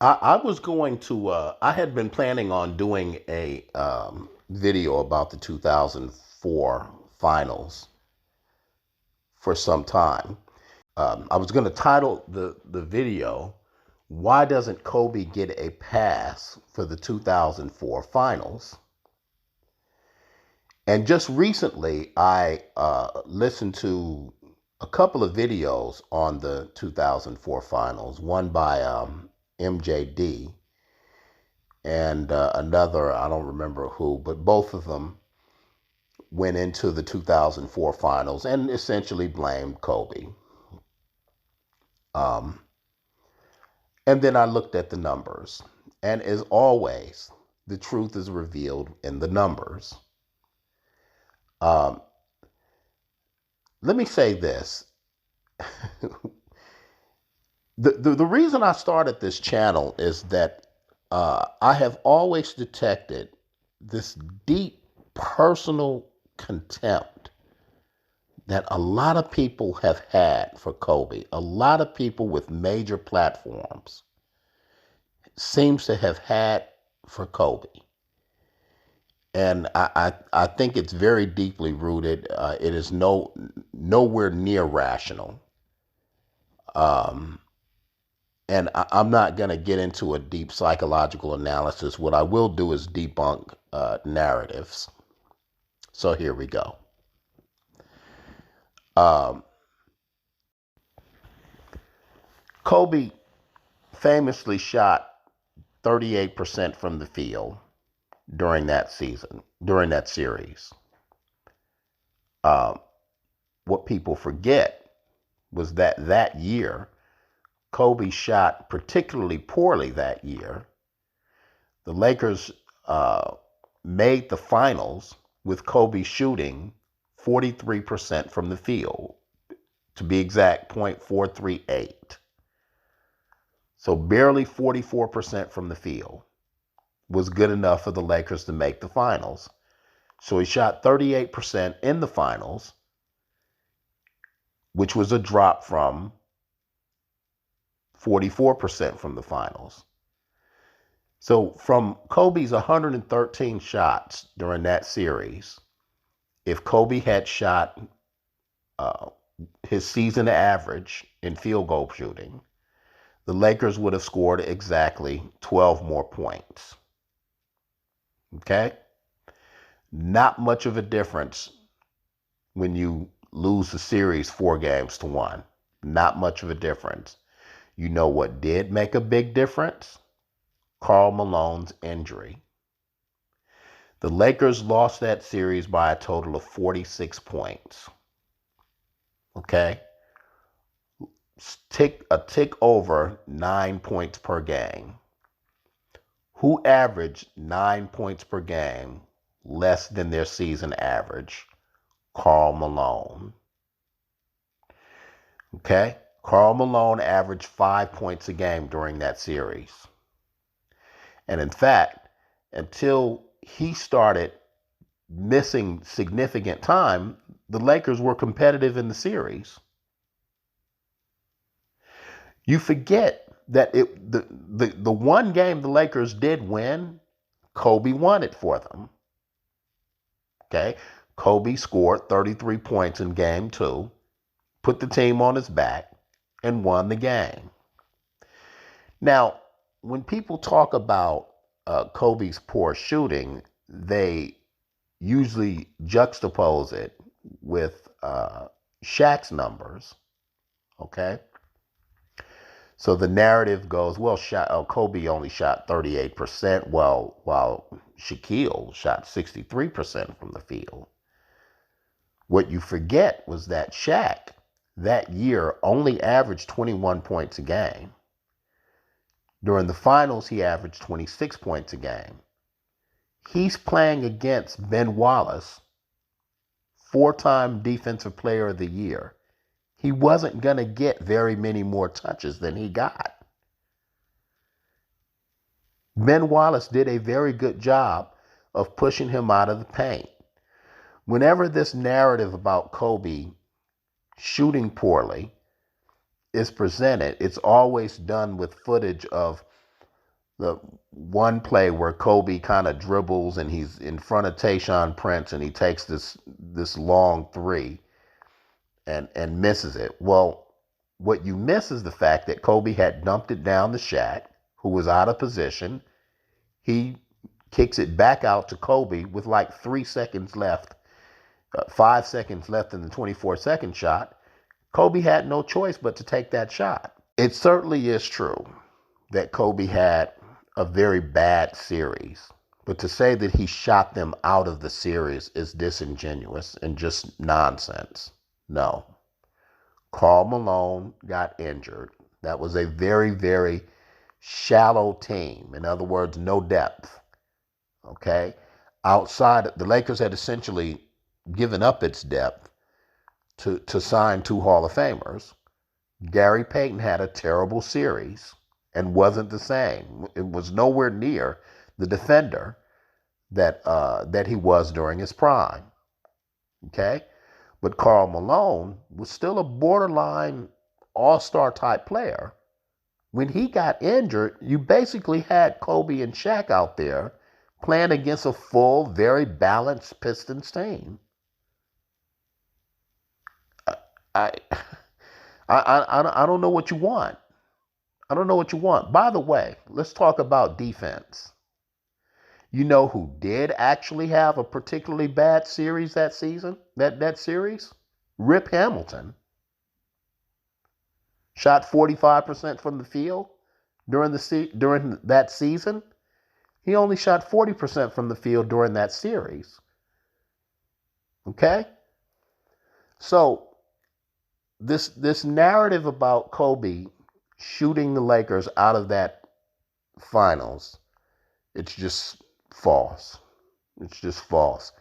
I was going to, I had been planning on doing a video about the 2004 finals for some time. I was going to title the video, Why Doesn't Kobe Get a Pass for the 2004 finals? And just recently, I listened to a couple of videos on the 2004 finals, one by MJD and another, I don't remember who, but both of them went into the 2004 finals and essentially blamed Kobe. Um, and then I looked at the numbers. And as always, the truth is revealed in the numbers. Um, Let me say this. The reason I started this channel is that I have always detected this deep personal contempt that a lot of people have had for Kobe. A lot of people with major platforms seems to have had for Kobe. And I think it's very deeply rooted. It is nowhere near rational. Um, and I'm not going to get into a deep psychological analysis. What I will do is debunk narratives. So here we go. Um, Kobe famously shot 38% from the field during that season, during that series. Um, what people forget was that year, Kobe shot particularly poorly that year. The Lakers made the finals with Kobe shooting 43% from the field, to be exact, .438. So barely 44% from the field was good enough for the Lakers to make the finals. So he shot 38% in the finals, which was a drop from 44% from the finals. So from Kobe's 113 shots during that series, if Kobe had shot uh, his season average in field goal shooting, the Lakers would have scored exactly 12 more points. Okay? Not much of a difference when you lose the series 4-1. Not much of a difference. You know what did make a big difference? Karl Malone's injury. The Lakers lost that series by a total of 46 points. Okay? A tick over 9 points per game. Who averaged 9 points per game less than their season average? Karl Malone. Okay? Karl Malone averaged 5 points a game during that series. And in fact, until he started missing significant time, the Lakers were competitive in the series. You forget that the one game the Lakers did win, Kobe won it for them. Okay? Kobe scored 33 points in game 2, put the team on his back, and won the game. Now, when people talk about Kobe's poor shooting, they usually juxtapose it with Shaq's numbers. Okay? So the narrative goes, well, Kobe only shot 38%, while Shaquille shot 63% from the field. What you forget was that Shaq, that year, only averaged 21 points a game. During the finals, he averaged 26 points a game. He's playing against Ben Wallace, 4-time Defensive Player of the Year. He wasn't going to get very many more touches than he got. Ben Wallace did a very good job of pushing him out of the paint. Whenever this narrative about Kobe shooting poorly is presented, it's always done with footage of The one play where Kobe kind of dribbles and he's in front of Tayshaun Prince and he takes this long three and misses it. Well, what you miss is the fact that Kobe had dumped it down to Shaq, who was out of position. He kicks it back out to Kobe with like 3 seconds left, 5 seconds left in the 24-second shot. Kobe had no choice but to take that shot. It certainly is true that Kobe had a very bad series, but to say that he shot them out of the series is disingenuous and just nonsense. No. Karl Malone got injured. That was a very, very shallow team. In other words, no depth. Okay? Outside, the Lakers had essentially given up its depth to sign two Hall of Famers. Gary Payton had a terrible series and wasn't the same. It was nowhere near the defender that he was during his prime. Okay? But Karl Malone was still a borderline all-star type player. When he got injured, you basically had Kobe and Shaq out there playing against a full, very balanced Pistons team. I, I don't know what you want. I don't know what you want. By the way, let's talk about defense. You know who did actually have a particularly bad series that season? That series? Rip Hamilton. Shot 45% from the field during that season. He only shot 40% from the field during that series. Okay? So this narrative about Kobe shooting the Lakers out of that finals, it's just false. It's just false.